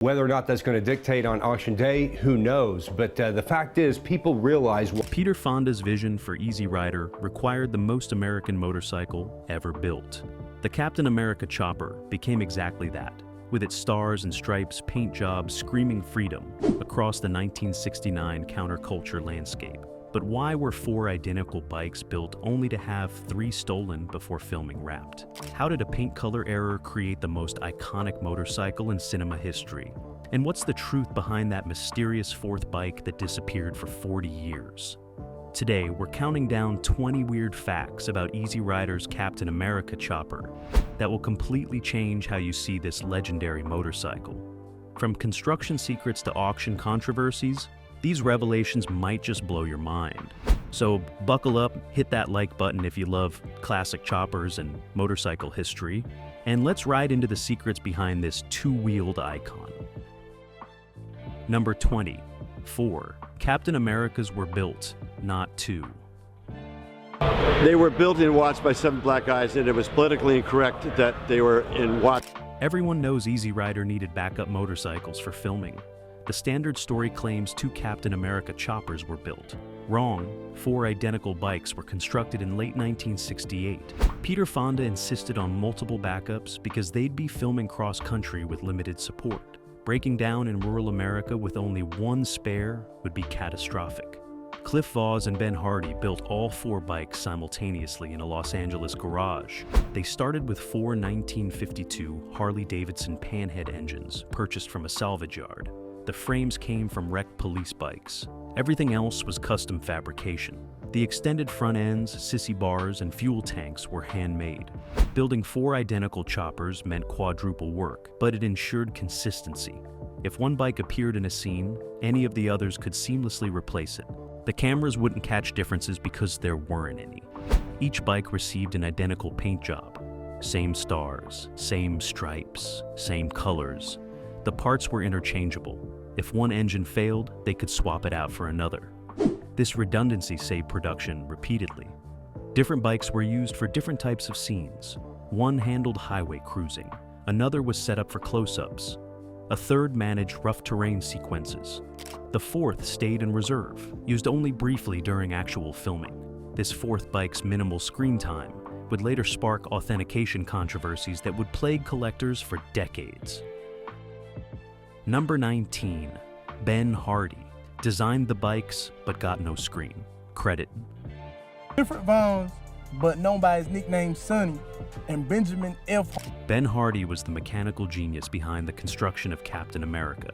Whether or not that's going to dictate on auction day, who knows? But the fact is, people realize... Peter Fonda's vision for Easy Rider required the most American motorcycle ever built. The Captain America chopper became exactly that, with its stars and stripes paint jobs screaming freedom across the 1969 counterculture landscape. But why were 4 identical bikes built only to have 3 stolen before filming Wrapped? How did a paint color error create the most iconic motorcycle in cinema history? And what's the truth behind that mysterious 4th bike that disappeared for 40 years? Today, we're counting down 20 weird facts about Easy Rider's Captain America chopper that will completely change how you see this legendary motorcycle. From construction secrets to auction controversies, these revelations might just blow your mind. So buckle up, hit that like button if you love classic choppers and motorcycle history, and let's ride into the secrets behind this 2-wheeled icon. Number 20. 4. Captain Americas were built, not 2. They were built in watts by 7 black guys, and it was politically incorrect that they were in watts. Everyone knows Easy Rider needed backup motorcycles for filming. The standard story claims 2 Captain America choppers were built. Wrong, 4 identical bikes were constructed in late 1968. Peter Fonda insisted on multiple backups because they'd be filming cross-country with limited support. Breaking down in rural America with only 1 spare would be catastrophic. Cliff Voss and Ben Hardy built all 4 bikes simultaneously in a Los Angeles garage. They started with 4 1952 Harley-Davidson Panhead engines purchased from a salvage yard. The frames came from wrecked police bikes. Everything else was custom fabrication. The extended front ends, sissy bars, and fuel tanks were handmade. Building 4 identical choppers meant quadruple work, but it ensured consistency. If one bike appeared in a scene, any of the others could seamlessly replace it. The cameras wouldn't catch differences because there weren't any. Each bike received an identical paint job. Same stars, same stripes, same colors. The parts were interchangeable. If one engine failed, they could swap it out for another. This redundancy saved production repeatedly. Different bikes were used for different types of scenes. One handled highway cruising. Another was set up for close-ups. A third managed rough terrain sequences. The 4th stayed in reserve, used only briefly during actual filming. This 4th bike's minimal screen time would later spark authentication controversies that would plague collectors for decades. Number 19. Ben Hardy designed the bikes but got no screen credit. Different Vaughns, but known by his nickname Sonny, and Benjamin F. Ben Hardy was the mechanical genius behind the construction of Captain America.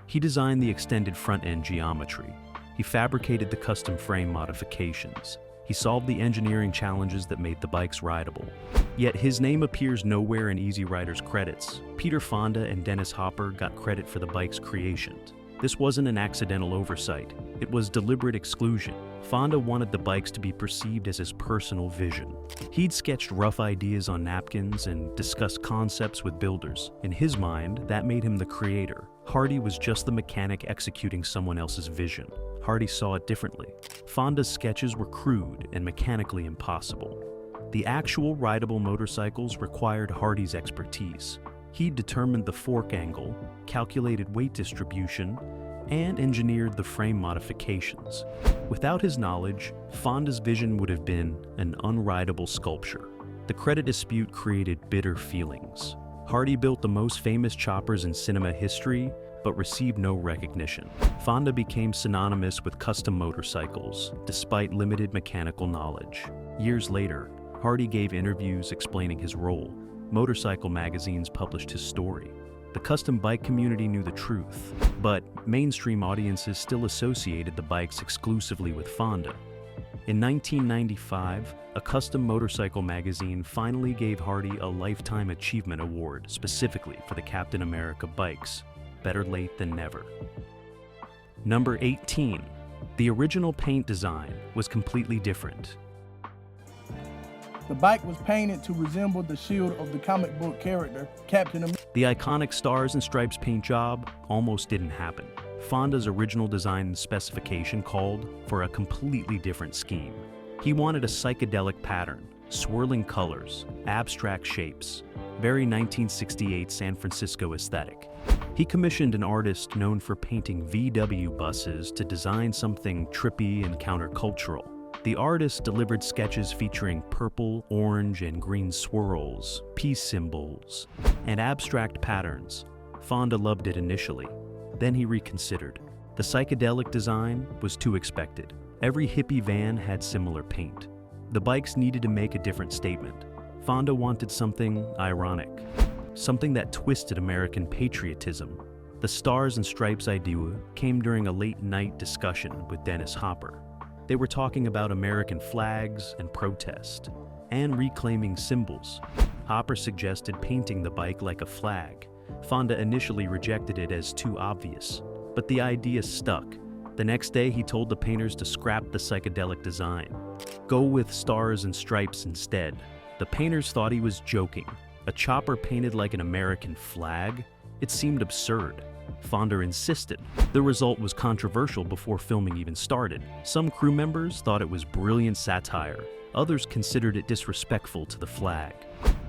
He designed the extended front end geometry. He fabricated the custom frame modifications. He solved the engineering challenges that made the bikes rideable. Yet his name appears nowhere in Easy Rider's credits. Peter Fonda and Dennis Hopper got credit for the bike's creation. This wasn't an accidental oversight. It was deliberate exclusion. Fonda wanted the bikes to be perceived as his personal vision. He'd sketched rough ideas on napkins and discussed concepts with builders. In his mind, that made him the creator. Hardy was just the mechanic executing someone else's vision. Hardy saw it differently. Fonda's sketches were crude and mechanically impossible. The actual rideable motorcycles required Hardy's expertise. He determined the fork angle, calculated weight distribution, and engineered the frame modifications. Without his knowledge, Fonda's vision would have been an unrideable sculpture. The credit dispute created bitter feelings. Hardy built the most famous choppers in cinema history, but received no recognition. Fonda became synonymous with custom motorcycles, despite limited mechanical knowledge. Years later, Hardy gave interviews explaining his role. Motorcycle magazines published his story. The custom bike community knew the truth, but mainstream audiences still associated the bikes exclusively with Fonda. In 1995, a custom motorcycle magazine finally gave Hardy a Lifetime Achievement Award specifically for the Captain America bikes. Better late than never. Number 18. The original paint design was completely different. The bike was painted to resemble the shield of the comic book character, Captain America. The iconic stars and stripes paint job almost didn't happen. Fonda's original design and specification called for a completely different scheme. He wanted a psychedelic pattern, swirling colors, abstract shapes, very 1968 San Francisco aesthetic. He commissioned an artist known for painting VW buses to design something trippy and countercultural. The artist delivered sketches featuring purple, orange, and green swirls, peace symbols, and abstract patterns. Fonda loved it initially. Then he reconsidered. The psychedelic design was too expected. Every hippie van had similar paint. The bikes needed to make a different statement. Fonda wanted something ironic, something that twisted American patriotism. The Stars and Stripes idea came during a late-night discussion with Dennis Hopper. They were talking about American flags and protest, and reclaiming symbols. Hopper suggested painting the bike like a flag. Fonda initially rejected it as too obvious, but the idea stuck. The next day, he told the painters to scrap the psychedelic design. Go with stars and stripes instead. The painters thought he was joking. A chopper painted like an American flag? It seemed absurd. Fonda insisted. The result was controversial before filming even started. Some crew members thought it was brilliant satire. Others considered it disrespectful to the flag.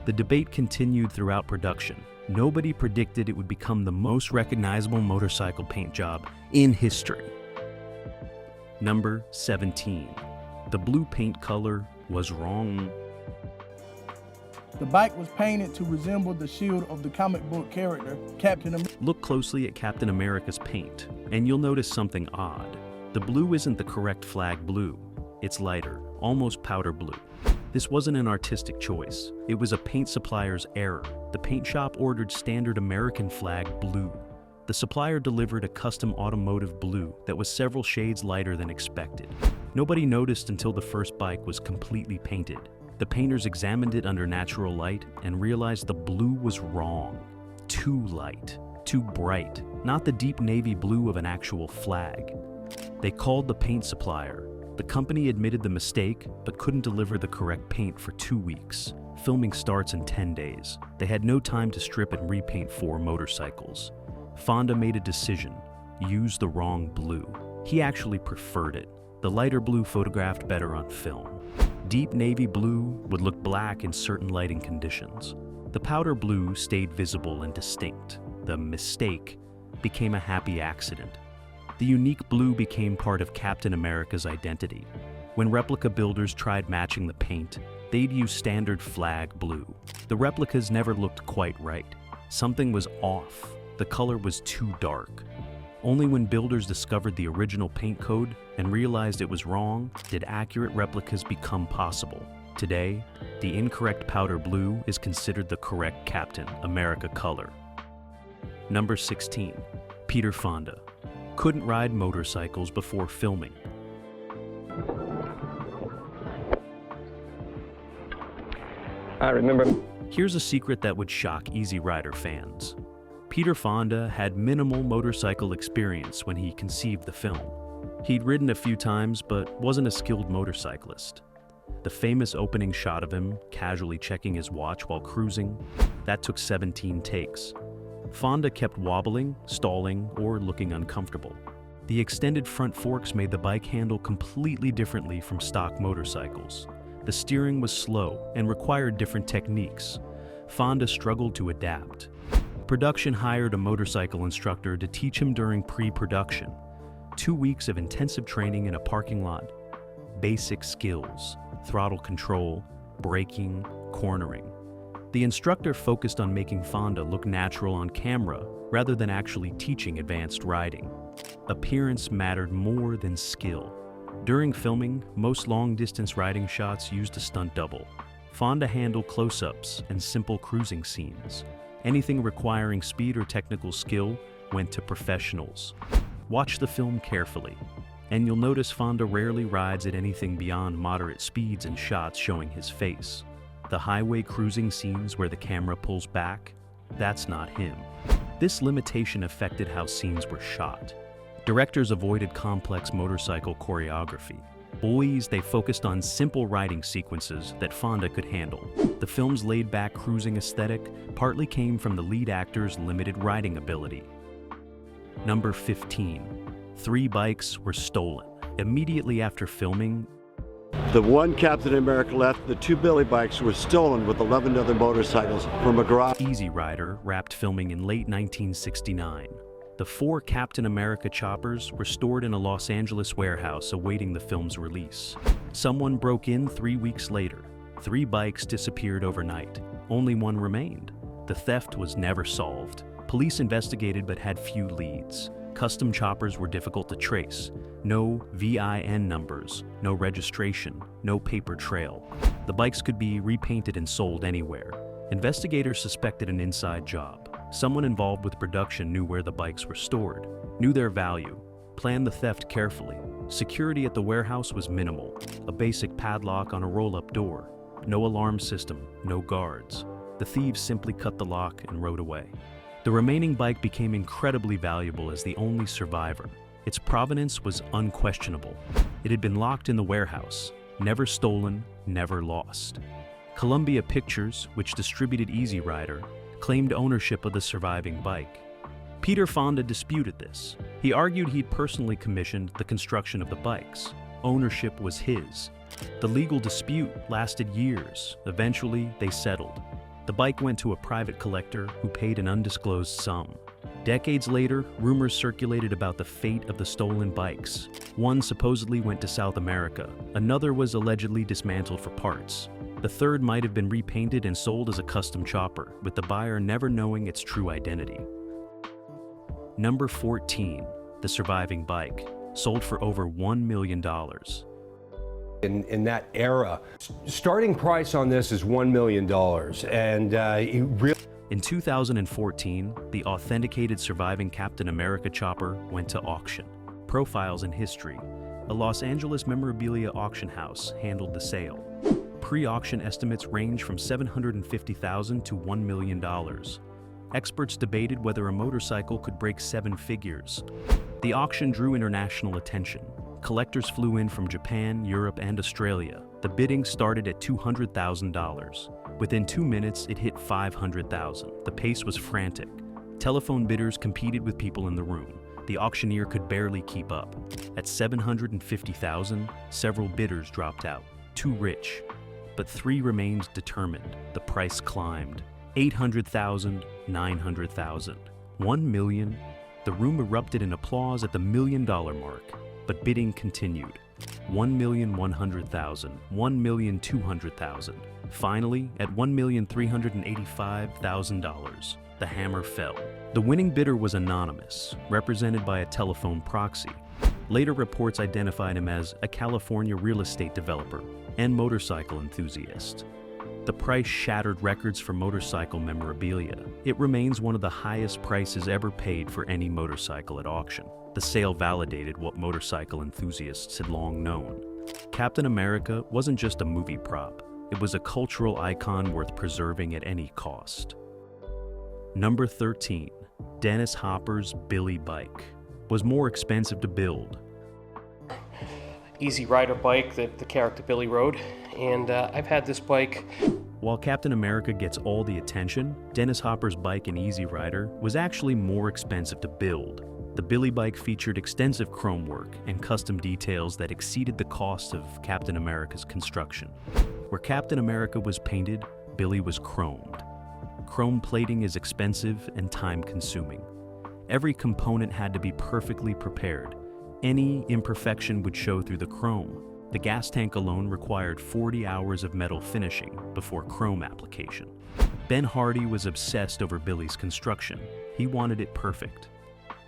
The debate continued throughout production. Nobody predicted it would become the most recognizable motorcycle paint job in history. Number 17. The blue paint color was wrong. The bike was painted to resemble the shield of the comic book character, Captain America. Look closely at Captain America's paint, and you'll notice something odd. The blue isn't the correct flag blue. It's lighter, almost powder blue. This wasn't an artistic choice. It was a paint supplier's error. The paint shop ordered standard American flag blue. The supplier delivered a custom automotive blue that was several shades lighter than expected. Nobody noticed until the first bike was completely painted. The painters examined it under natural light and realized the blue was wrong. Too light, too bright, not the deep navy blue of an actual flag. They called the paint supplier. The company admitted the mistake, but couldn't deliver the correct paint for 2 weeks. Filming starts in 10 days. They had no time to strip and repaint 4 motorcycles. Fonda made a decision: use the wrong blue. He actually preferred it. The lighter blue photographed better on film. Deep navy blue would look black in certain lighting conditions. The powder blue stayed visible and distinct. The mistake became a happy accident. The unique blue became part of Captain America's identity. When replica builders tried matching the paint, they'd use standard flag blue. The replicas never looked quite right. Something was off. The color was too dark. Only when builders discovered the original paint code and realized it was wrong did accurate replicas become possible. Today, the incorrect powder blue is considered the correct Captain America color. Number 16. Peter Fonda couldn't ride motorcycles before filming. I remember. Here's a secret that would shock Easy Rider fans. Peter Fonda had minimal motorcycle experience when he conceived the film. He'd ridden a few times, but wasn't a skilled motorcyclist. The famous opening shot of him casually checking his watch while cruising, that took 17 takes. Fonda kept wobbling, stalling, or looking uncomfortable. The extended front forks made the bike handle completely differently from stock motorcycles. The steering was slow and required different techniques. Fonda struggled to adapt. Production hired a motorcycle instructor to teach him during pre-production. 2 weeks of intensive training in a parking lot. Basic skills: throttle control, braking, cornering. The instructor focused on making Fonda look natural on camera rather than actually teaching advanced riding. Appearance mattered more than skill. During filming, most long-distance riding shots used a stunt double. Fonda handled close-ups and simple cruising scenes. Anything requiring speed or technical skill went to professionals. Watch the film carefully, and you'll notice Fonda rarely rides at anything beyond moderate speeds in shots showing his face. The highway cruising scenes where the camera pulls back, that's not him. This limitation affected how scenes were shot. Directors avoided complex motorcycle choreography. They focused on simple riding sequences that Fonda could handle. The film's laid-back cruising aesthetic partly came from the lead actor's limited riding ability. Number 15. 3 bikes were stolen. Immediately after filming, The one Captain America left, the 2 Billy bikes were stolen with 11 other motorcycles from a garage. Easy Rider wrapped filming in late 1969. The 4 Captain America choppers were stored in a Los Angeles warehouse awaiting the film's release. Someone broke in 3 weeks later. 3 bikes disappeared overnight. Only 1 remained. The theft was never solved. Police investigated but had few leads. Custom choppers were difficult to trace. No VIN numbers, no registration, no paper trail. The bikes could be repainted and sold anywhere. Investigators suspected an inside job. Someone involved with production knew where the bikes were stored, knew their value, planned the theft carefully. Security at the warehouse was minimal. A basic padlock on a roll-up door. No alarm system, no guards. The thieves simply cut the lock and rode away. The remaining bike became incredibly valuable as the only survivor. Its provenance was unquestionable. It had been locked in the warehouse, never stolen, never lost. Columbia Pictures, which distributed Easy Rider, claimed ownership of the surviving bike. Peter Fonda disputed this. He argued he'd personally commissioned the construction of the bikes. Ownership was his. The legal dispute lasted years. Eventually, they settled. The bike went to a private collector who paid an undisclosed sum. Decades later, rumors circulated about the fate of the stolen bikes. One supposedly went to South America. Another was allegedly dismantled for parts. The third might have been repainted and sold as a custom chopper, with the buyer never knowing its true identity. Number 14, the surviving bike, sold for over $1 million. In that era, starting price on this is $1 million, and it really... In 2014, the authenticated surviving Captain America chopper went to auction. Profiles in History, a Los Angeles memorabilia auction house, handled the sale. Pre-auction estimates range from $750,000 to $1 million. Experts debated whether a motorcycle could break 7 figures. The auction drew international attention. Collectors flew in from Japan, Europe, and Australia. The bidding started at $200,000. Within 2 minutes, it hit $500,000. The pace was frantic. Telephone bidders competed with people in the room. The auctioneer could barely keep up. At $750,000, several bidders dropped out. Too rich. But 3 remained determined. The price climbed. $800,000, $900,000, $1 million. The room erupted in applause at the $1 million mark. But bidding continued. $1,100,000, $1,200,000. Finally, at $1,385,000, the hammer fell. The winning bidder was anonymous, represented by a telephone proxy. Later reports identified him as a California real estate developer and motorcycle enthusiast. The price shattered records for motorcycle memorabilia. It remains one of the highest prices ever paid for any motorcycle at auction. The sale validated what motorcycle enthusiasts had long known. Captain America wasn't just a movie prop. It was a cultural icon worth preserving at any cost. Number 13, Dennis Hopper's Billy bike. Was more expensive to build. Easy Rider bike that the character Billy rode, and I've had this bike. While Captain America gets all the attention, Dennis Hopper's bike in Easy Rider was actually more expensive to build. The Billy bike featured extensive chrome work and custom details that exceeded the cost of Captain America's construction. Where Captain America was painted, Billy was chromed. Chrome plating is expensive and time-consuming. Every component had to be perfectly prepared. Any imperfection would show through the chrome. The gas tank alone required 40 hours of metal finishing before chrome application. Ben Hardy was obsessed over Billy's construction. He wanted it perfect.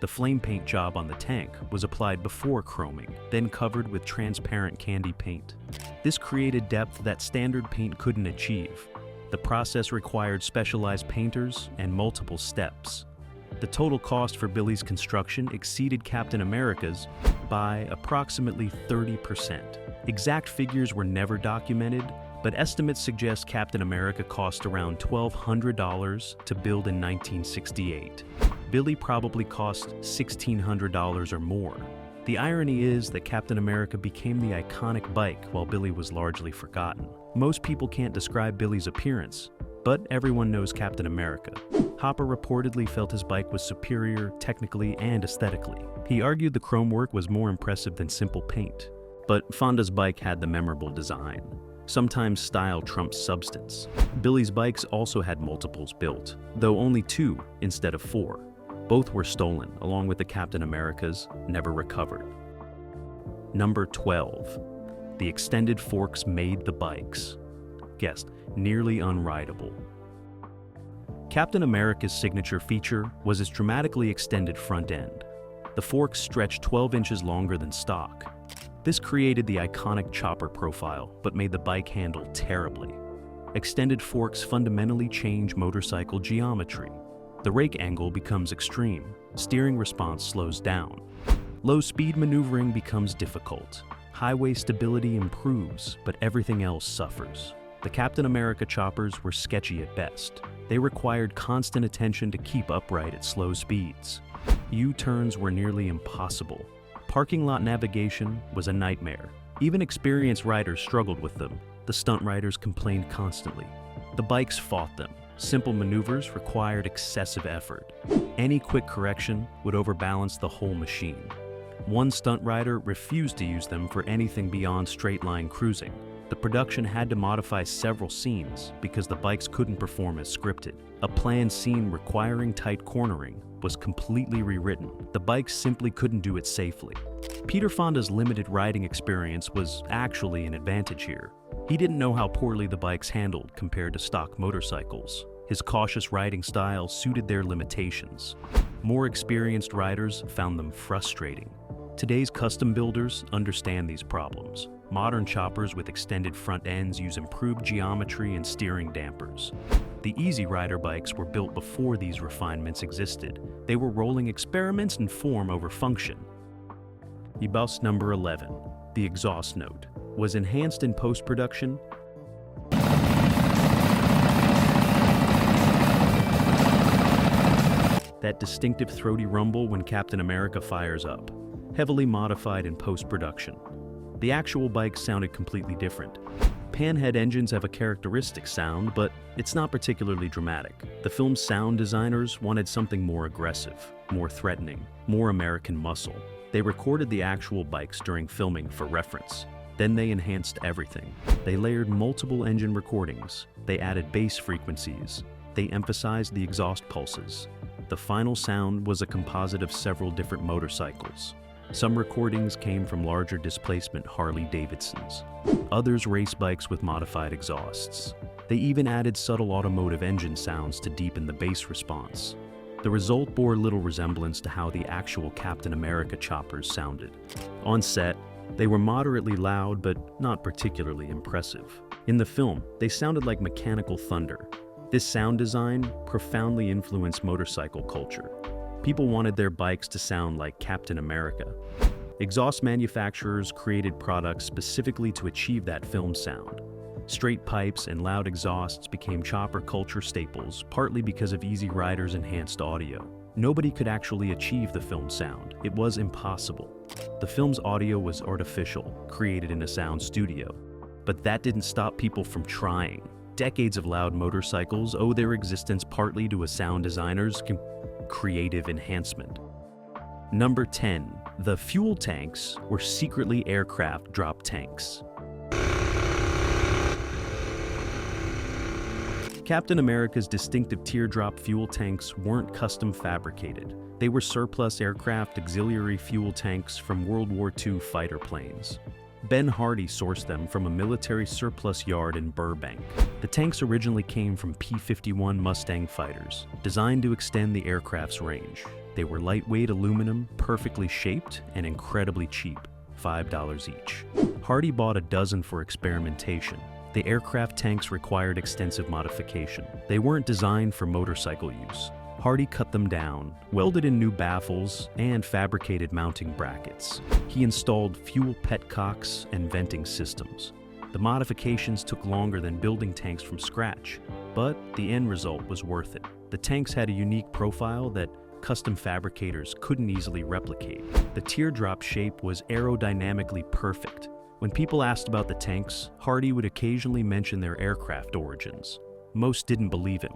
The flame paint job on the tank was applied before chroming, then covered with transparent candy paint. This created depth that standard paint couldn't achieve. The process required specialized painters and multiple steps. The total cost for Billy's construction exceeded Captain America's by approximately 30%. Exact figures were never documented, but estimates suggest Captain America cost around $1,200 to build in 1968. Billy probably cost $1,600 or more. The irony is that Captain America became the iconic bike while Billy was largely forgotten. Most people can't describe Billy's appearance, but everyone knows Captain America. Hopper reportedly felt his bike was superior technically and aesthetically. He argued the chrome work was more impressive than simple paint. But Fonda's bike had the memorable design. Sometimes style trumps substance. Billy's bikes also had multiples built, though only 2 instead of 4. Both were stolen, along with the Captain America's, never recovered. Number 12. The extended forks made the bikes. Guessed, nearly unrideable. Captain America's signature feature was its dramatically extended front end. The forks stretched 12 inches longer than stock. This created the iconic chopper profile, but made the bike handle terribly. Extended forks fundamentally change motorcycle geometry. The rake angle becomes extreme, steering response slows down. Low-speed maneuvering becomes difficult. Highway stability improves, but everything else suffers. The Captain America choppers were sketchy at best. They required constant attention to keep upright at slow speeds. U-turns were nearly impossible. Parking lot navigation was a nightmare. Even experienced riders struggled with them. The stunt riders complained constantly. The bikes fought them. Simple maneuvers required excessive effort. Any quick correction would overbalance the whole machine. One stunt rider refused to use them for anything beyond straight-line cruising. The production had to modify several scenes because the bikes couldn't perform as scripted. A planned scene requiring tight cornering was completely rewritten. The bikes simply couldn't do it safely. Peter Fonda's limited riding experience was actually an advantage here. He didn't know how poorly the bikes handled compared to stock motorcycles. His cautious riding style suited their limitations. More experienced riders found them frustrating. Today's custom builders understand these problems. Modern choppers with extended front ends use improved geometry and steering dampers. The Easy Rider bikes were built before these refinements existed. They were rolling experiments in form over function. Bus number 11, the exhaust note, was enhanced in post-production. That distinctive throaty rumble when Captain America fires up, heavily modified in post-production. The actual bike sounded completely different. Panhead engines have a characteristic sound, but it's not particularly dramatic. The film's sound designers wanted something more aggressive, more threatening, more American muscle. They recorded the actual bikes during filming for reference. Then they enhanced everything. They layered multiple engine recordings. They added bass frequencies. They emphasized the exhaust pulses. The final sound was a composite of several different motorcycles. Some recordings came from larger displacement Harley-Davidsons. Others race bikes with modified exhausts. They even added subtle automotive engine sounds to deepen the bass response. The result bore little resemblance to how the actual Captain America choppers sounded. On set, they were moderately loud but not particularly impressive. In the film, they sounded like mechanical thunder. This sound design profoundly influenced motorcycle culture. People wanted their bikes to sound like Captain America. Exhaust manufacturers created products specifically to achieve that film sound. Straight pipes and loud exhausts became chopper culture staples, partly because of Easy Rider's enhanced audio. Nobody could actually achieve the film sound. It was impossible. The film's audio was artificial, created in a sound studio. But that didn't stop people from trying. Decades of loud motorcycles owe their existence partly to a sound designer's creative enhancement. Number 10. The fuel tanks were secretly aircraft drop tanks. Captain America's distinctive teardrop fuel tanks weren't custom fabricated. They were surplus aircraft auxiliary fuel tanks from World War II fighter planes. Ben Hardy sourced them from a military surplus yard in Burbank. The tanks originally came from P-51 Mustang fighters, designed to extend the aircraft's range. They were lightweight aluminum, perfectly shaped, and incredibly cheap, $5 each. Hardy bought a dozen for experimentation. The aircraft tanks required extensive modification. They weren't designed for motorcycle use. Hardy cut them down, welded in new baffles, and fabricated mounting brackets. He installed fuel petcocks and venting systems. The modifications took longer than building tanks from scratch, but the end result was worth it. The tanks had a unique profile that custom fabricators couldn't easily replicate. The teardrop shape was aerodynamically perfect. When people asked about the tanks, Hardy would occasionally mention their aircraft origins. Most didn't believe him.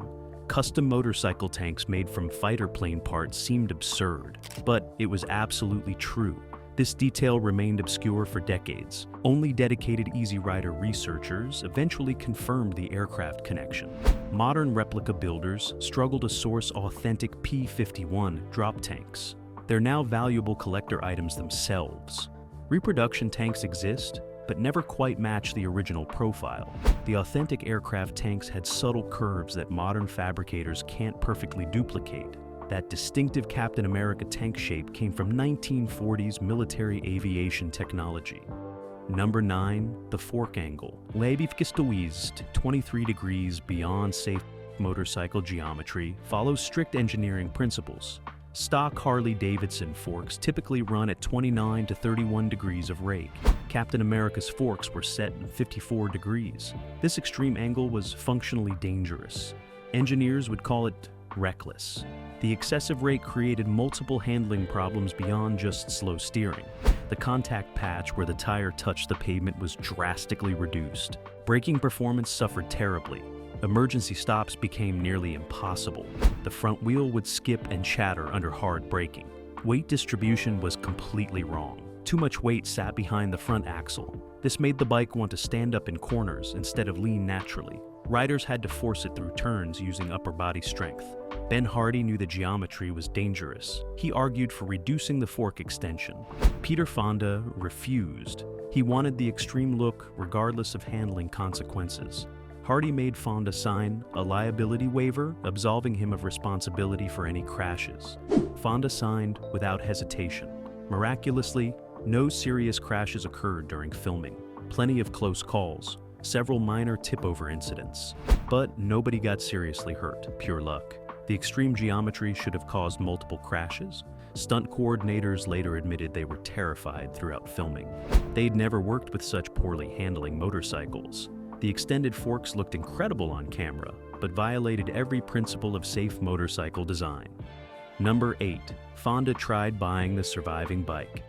Custom motorcycle tanks made from fighter plane parts seemed absurd, but it was absolutely true. This detail remained obscure for decades. Only dedicated Easy Rider researchers eventually confirmed the aircraft connection. Modern replica builders struggle to source authentic P-51 drop tanks. They're now valuable collector items themselves. Reproduction tanks exist, but never quite match the original profile. The authentic aircraft tanks had subtle curves that modern fabricators can't perfectly duplicate. That distinctive Captain America tank shape came from 1940s military aviation technology. Number 9, the fork angle. Leibivgestoist, 23 degrees beyond safe motorcycle geometry, follows strict engineering principles. Stock Harley-Davidson forks typically run at 29 to 31 degrees of rake. Captain America's forks were set at 54 degrees. This extreme angle was functionally dangerous. Engineers would call it reckless. The excessive rake created multiple handling problems beyond just slow steering. The contact patch where the tire touched the pavement was drastically reduced. Braking performance suffered terribly. Emergency stops became nearly impossible. The front wheel would skip and chatter under hard braking. Weight distribution was completely wrong. Too much weight sat behind the front axle. This made the bike want to stand up in corners instead of lean naturally. Riders had to force it through turns using upper body strength. Ben Hardy knew the geometry was dangerous. He argued for reducing the fork extension. Peter Fonda refused. He wanted the extreme look regardless of handling consequences. Hardy made Fonda sign a liability waiver, absolving him of responsibility for any crashes. Fonda signed without hesitation. Miraculously, no serious crashes occurred during filming. Plenty of close calls, several minor tip-over incidents. But nobody got seriously hurt, pure luck. The extreme geometry should have caused multiple crashes. Stunt coordinators later admitted they were terrified throughout filming. They'd never worked with such poorly handling motorcycles. The extended forks looked incredible on camera, but violated every principle of safe motorcycle design. Number 8. Fonda tried buying the surviving bike.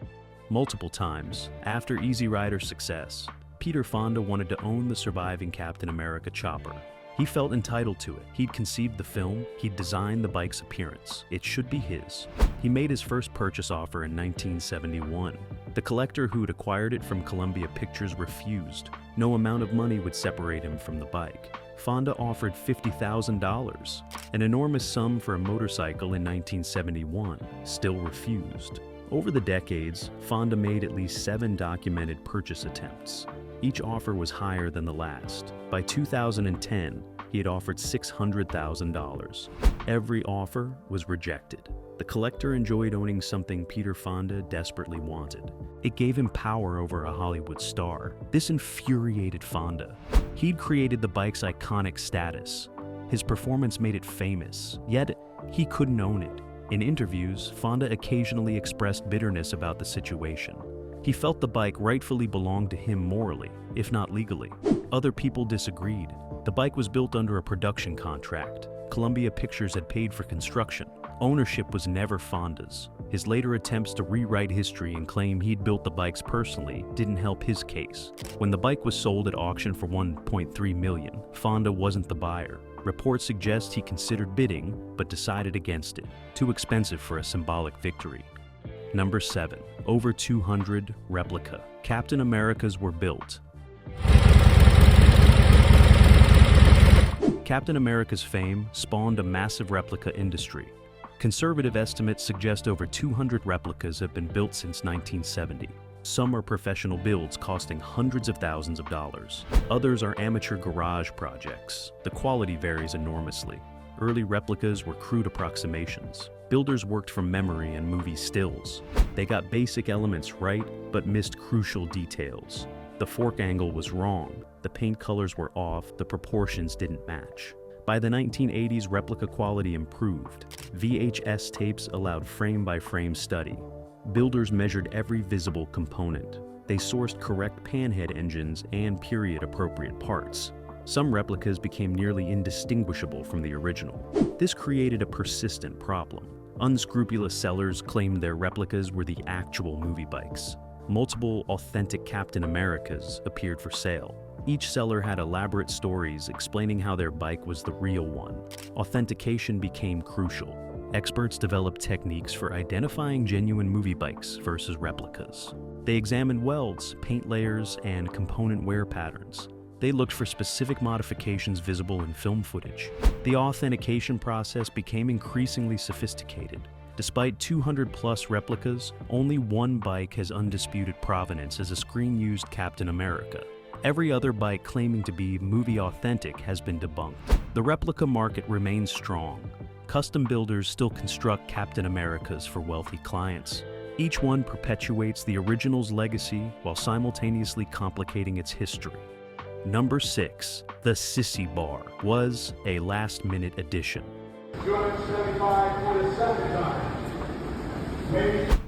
Multiple times, after Easy Rider's success, Peter Fonda wanted to own the surviving Captain America chopper. He felt entitled to it. He'd conceived the film, he'd designed the bike's appearance. It should be his. He made his first purchase offer in 1971. The collector who'd acquired it from Columbia Pictures refused. No amount of money would separate him from the bike. Fonda offered $50,000, an enormous sum for a motorcycle in 1971, still refused. Over the decades, Fonda made at least 7 documented purchase attempts. Each offer was higher than the last. By 2010, he had offered $600,000. Every offer was rejected. The collector enjoyed owning something Peter Fonda desperately wanted. It gave him power over a Hollywood star. This infuriated Fonda. He'd created the bike's iconic status. His performance made it famous, yet he couldn't own it. In interviews, Fonda occasionally expressed bitterness about the situation. He felt the bike rightfully belonged to him morally, if not legally. Other people disagreed. The bike was built under a production contract. Columbia Pictures had paid for construction. Ownership was never Fonda's. His later attempts to rewrite history and claim he'd built the bikes personally didn't help his case. When the bike was sold at auction for $1.3 million, Fonda wasn't the buyer. Reports suggest he considered bidding, but decided against it. Too expensive for a symbolic victory. Number 7. Over 200 Replica. Captain Americas were built. Captain America's fame spawned a massive replica industry. Conservative estimates suggest over 200 replicas have been built since 1970. Some are professional builds costing hundreds of thousands of dollars. Others are amateur garage projects. The quality varies enormously. Early replicas were crude approximations. Builders worked from memory and movie stills. They got basic elements right, but missed crucial details. The fork angle was wrong. The paint colors were off. The proportions didn't match. By the 1980s, replica quality improved. VHS tapes allowed frame-by-frame study. Builders measured every visible component. They sourced correct panhead engines and period-appropriate parts. Some replicas became nearly indistinguishable from the original. This created a persistent problem. Unscrupulous sellers claimed their replicas were the actual movie bikes. Multiple authentic Captain Americas appeared for sale. Each seller had elaborate stories explaining how their bike was the real one. Authentication became crucial. experts developed techniques for identifying genuine movie bikes versus replicas. They examined welds, paint layers, and component wear patterns. They looked for specific modifications visible in film footage. The authentication process became increasingly sophisticated. Despite 200-plus replicas, only one bike has undisputed provenance as a screen-used Captain America. Every other bike claiming to be movie authentic has been debunked. The replica market remains strong. Custom builders still construct Captain Americas for wealthy clients. Each one perpetuates the original's legacy while simultaneously complicating its history. Number 6. The Sissy Bar was a last-minute addition. 275 for the second time.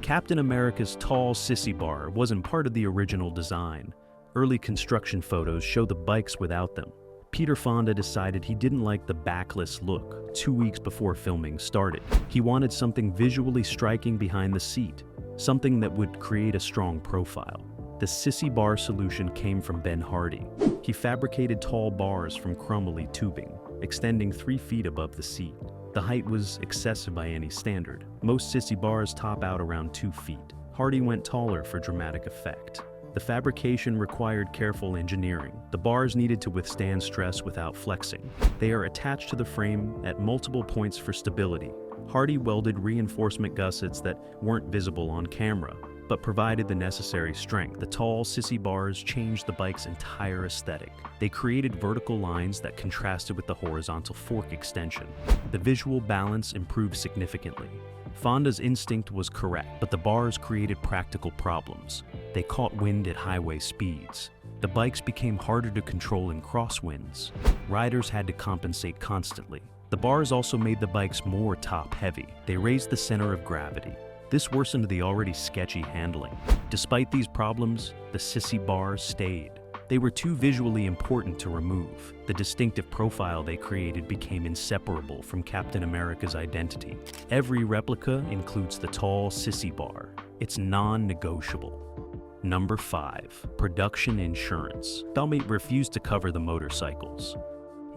Captain America's tall Sissy Bar wasn't part of the original design. Early construction photos show the bikes without them. Peter Fonda decided he didn't like the backless look 2 weeks before filming started. He wanted something visually striking behind the seat, something that would create a strong profile. The Sissy Bar solution came from Ben Hardy. He fabricated tall bars from crumbly tubing, extending 3 feet above the seat. The height was excessive by any standard. Most Sissy bars top out around 2 feet. Hardy went taller for dramatic effect. The fabrication required careful engineering. The bars needed to withstand stress without flexing. They are attached to the frame at multiple points for stability. Hardy welded reinforcement gussets that weren't visible on camera, but provided the necessary strength. The tall Sissy bars changed the bike's entire aesthetic. They created vertical lines that contrasted with the horizontal fork extension. The visual balance improved significantly. Fonda's instinct was correct, but the bars created practical problems. They caught wind at highway speeds. The bikes became harder to control in crosswinds. Riders had to compensate constantly. The bars also made the bikes more top-heavy. They raised the center of gravity. This worsened the already sketchy handling. Despite these problems, the Sissy bars stayed. They were too visually important to remove. The distinctive profile they created became inseparable from Captain America's identity. Every replica includes the tall Sissy bar. It's non-negotiable. Number 5. Production insurance. Bellmate refused to cover the motorcycles.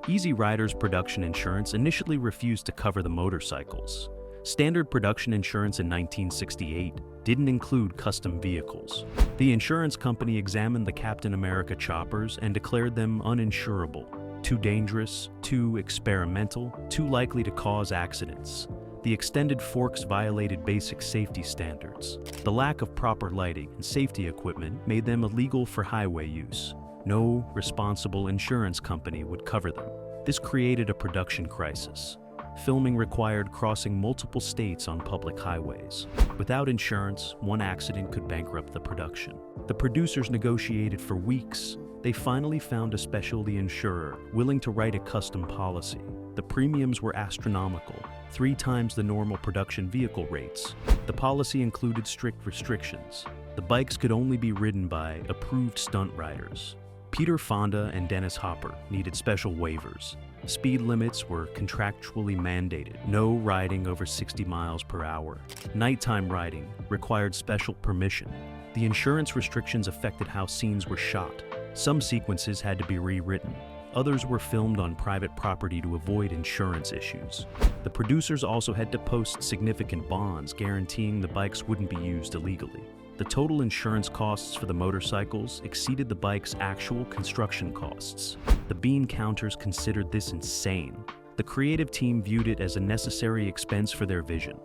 Easy Rider's production insurance initially refused to cover the motorcycles. Standard production insurance in 1968 didn't include custom vehicles. The insurance company examined the Captain America choppers and declared them uninsurable, too dangerous, too experimental, too likely to cause accidents. The extended forks violated basic safety standards. The lack of proper lighting and safety equipment made them illegal for highway use. No responsible insurance company would cover them. This created a production crisis. Filming required crossing multiple states on public highways. Without insurance, one accident could bankrupt the production. The producers negotiated for weeks. They finally found a specialty insurer willing to write a custom policy. The premiums were astronomical, 3 times the normal production vehicle rates. The policy included strict restrictions. The bikes could only be ridden by approved stunt riders. Peter Fonda and Dennis Hopper needed special waivers. Speed limits were contractually mandated. No riding over 60 miles per hour. Nighttime riding required special permission. The insurance restrictions affected how scenes were shot. Some sequences had to be rewritten. Others were filmed on private property to avoid insurance issues. The producers also had to post significant bonds guaranteeing the bikes wouldn't be used illegally. The total insurance costs for the motorcycles exceeded the bike's actual construction costs. The bean counters considered this insane. The creative team viewed it as a necessary expense for their vision.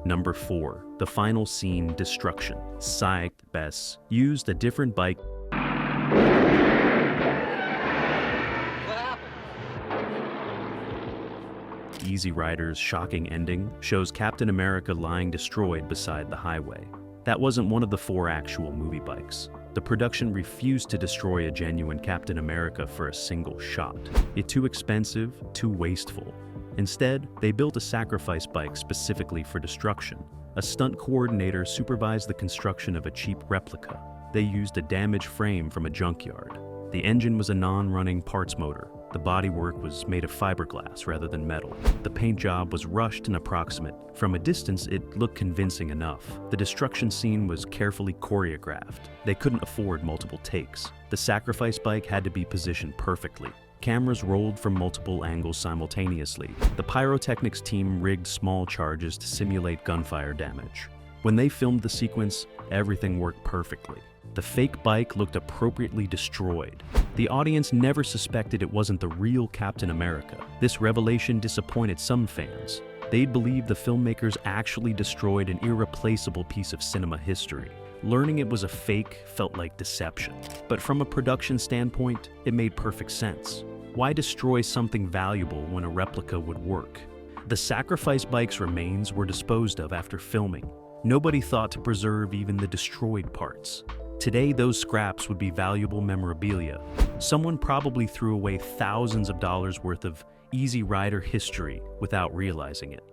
Number 4. The final scene, destruction. Psyched Bess used a different bike. Easy Rider's shocking ending shows Captain America lying destroyed beside the highway. That wasn't one of the 4 actual movie bikes. The production refused to destroy a genuine Captain America for a single shot. It's too expensive, too wasteful. Instead, they built a sacrifice bike specifically for destruction. A stunt coordinator supervised the construction of a cheap replica. They used a damaged frame from a junkyard. The engine was a non-running parts motor. The bodywork was made of fiberglass rather than metal. The paint job was rushed and approximate. From a distance, it looked convincing enough. The destruction scene was carefully choreographed. They couldn't afford multiple takes. The sacrifice bike had to be positioned perfectly. Cameras rolled from multiple angles simultaneously. The pyrotechnics team rigged small charges to simulate gunfire damage. When they filmed the sequence, everything worked perfectly. The fake bike looked appropriately destroyed. The audience never suspected it wasn't the real Captain America. This revelation disappointed some fans. They'd believed the filmmakers actually destroyed an irreplaceable piece of cinema history. Learning it was a fake felt like deception. But from a production standpoint, it made perfect sense. Why destroy something valuable when a replica would work? The sacrifice bike's remains were disposed of after filming. Nobody thought to preserve even the destroyed parts. Today, those scraps would be valuable memorabilia. Someone probably threw away thousands of dollars worth of Easy Rider history without realizing it.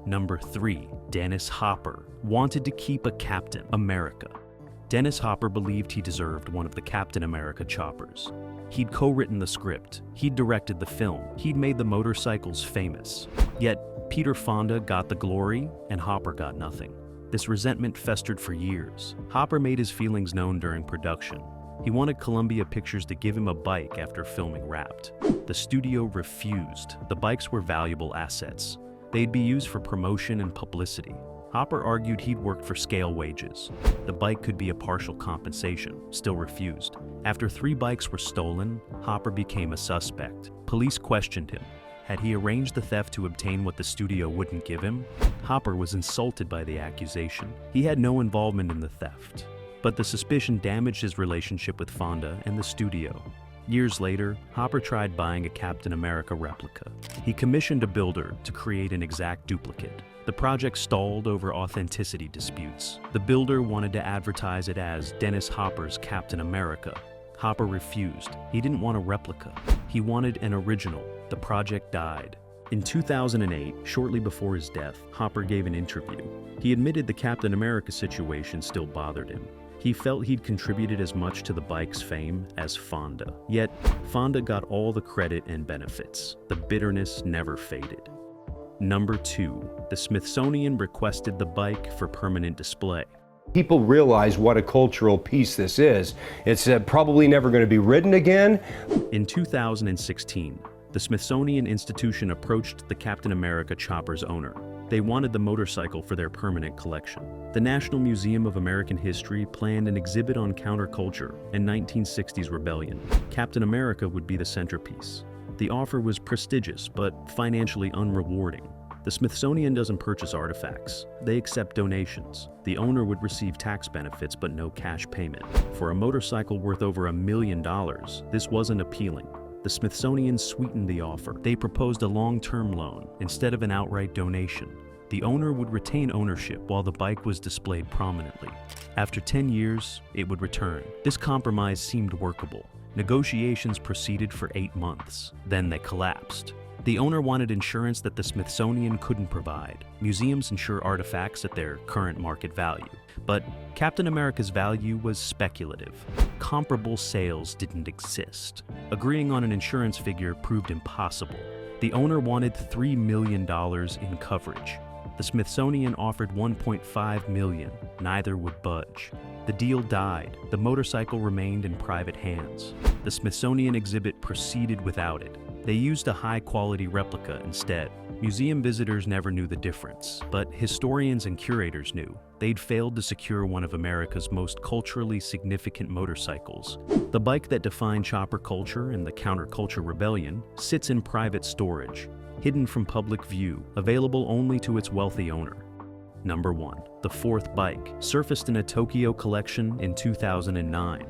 Number 3, Dennis Hopper wanted to keep a Captain America. Dennis Hopper believed he deserved one of the Captain America choppers. He'd co-written the script, he'd directed the film, he'd made the motorcycles famous. Yet, Peter Fonda got the glory and Hopper got nothing. This resentment festered for years. Hopper made his feelings known during production. He wanted Columbia Pictures to give him a bike after filming Wrapped. The studio refused. The bikes were valuable assets. They'd be used for promotion and publicity. Hopper argued he'd worked for scale wages. The bike could be a partial compensation, still refused. After 3 bikes were stolen, Hopper became a suspect. Police questioned him. Had he arranged the theft to obtain what the studio wouldn't give him? Hopper was insulted by the accusation. He had no involvement in the theft. But the suspicion damaged his relationship with Fonda and the studio. Years later, Hopper tried buying a Captain America replica. He commissioned a builder to create an exact duplicate. The project stalled over authenticity disputes. The builder wanted to advertise it as Dennis Hopper's Captain America. Hopper refused. He didn't want a replica. He wanted an original. The project died. In 2008, shortly before his death, Hopper gave an interview. He admitted the Captain America situation still bothered him. He felt he'd contributed as much to the bike's fame as Fonda. Yet, Fonda got all the credit and benefits. The bitterness never faded. Number 2, the Smithsonian requested the bike for permanent display. People realize what a cultural piece this is. It's probably never going to be ridden again. In 2016, the Smithsonian Institution approached the Captain America chopper's owner. They wanted the motorcycle for their permanent collection. The National Museum of American History planned an exhibit on counterculture and 1960s rebellion. Captain America would be the centerpiece. The offer was prestigious, but financially unrewarding. The Smithsonian doesn't purchase artifacts. They accept donations. The owner would receive tax benefits, but no cash payment. For a motorcycle worth over $1 million, this wasn't appealing. The Smithsonian sweetened the offer. They proposed a long-term loan instead of an outright donation. The owner would retain ownership while the bike was displayed prominently. After 10 years, it would return. This compromise seemed workable. Negotiations proceeded for 8 months. Then they collapsed. The owner wanted insurance that the Smithsonian couldn't provide. Museums insure artifacts at their current market value. But Captain America's value was speculative. Comparable sales didn't exist. Agreeing on an insurance figure proved impossible. The owner wanted $3 million in coverage. The Smithsonian offered $1.5 million. Neither would budge. The deal died. The motorcycle remained in private hands. The Smithsonian exhibit proceeded without it. They used a high-quality replica instead. Museum visitors never knew the difference, but historians and curators knew. They'd failed to secure one of America's most culturally significant motorcycles. The bike that defined chopper culture and the counterculture rebellion sits in private storage, hidden from public view, available only to its wealthy owner. Number 1. The fourth bike, surfaced in a Tokyo collection in 2009.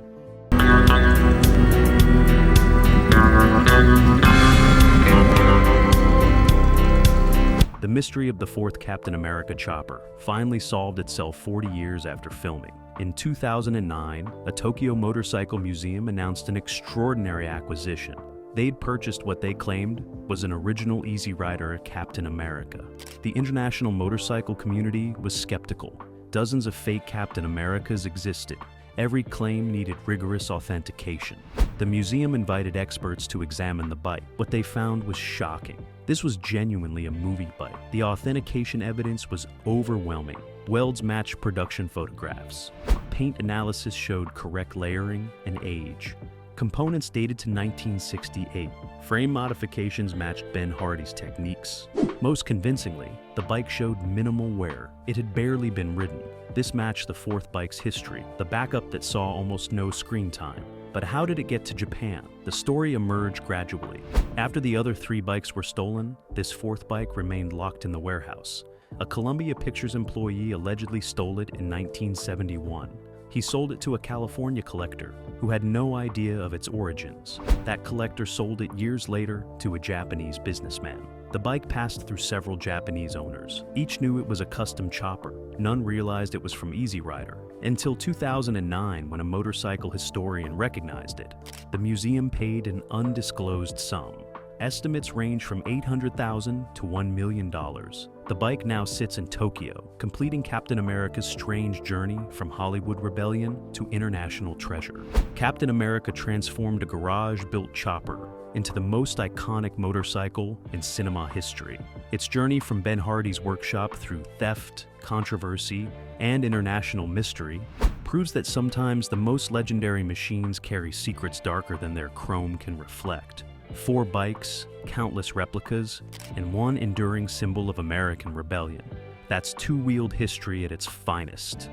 The mystery of the fourth Captain America chopper finally solved itself 40 years after filming. In 2009, a Tokyo motorcycle museum announced an extraordinary acquisition. They'd purchased what they claimed was an original Easy Rider Captain America. The international motorcycle community was skeptical. Dozens of fake Captain Americas existed. Every claim needed rigorous authentication. The museum invited experts to examine the bike. What they found was shocking. This was genuinely a movie bike. The authentication evidence was overwhelming. Welds matched production photographs. Paint analysis showed correct layering and age. Components dated to 1968. Frame modifications matched Ben Hardy's techniques. Most convincingly, the bike showed minimal wear. It had barely been ridden. This matched the fourth bike's history, the backup that saw almost no screen time. But how did it get to Japan? The story emerged gradually. After the other 3 bikes were stolen, this fourth bike remained locked in the warehouse. A Columbia Pictures employee allegedly stole it in 1971. He sold it to a California collector who had no idea of its origins. That collector sold it years later to a Japanese businessman. The bike passed through several Japanese owners. Each knew it was a custom chopper. None realized it was from Easy Rider. Until 2009, when a motorcycle historian recognized it. The museum paid an undisclosed sum. Estimates range from $800,000 to $1 million. The bike now sits in Tokyo, completing Captain America's strange journey from Hollywood rebellion to international treasure. Captain America transformed a garage-built chopper into the most iconic motorcycle in cinema history. Its journey from Ben Hardy's workshop through theft, controversy, and international mystery proves that sometimes the most legendary machines carry secrets darker than their chrome can reflect. 4 bikes, countless replicas, and one enduring symbol of American rebellion. That's two-wheeled history at its finest.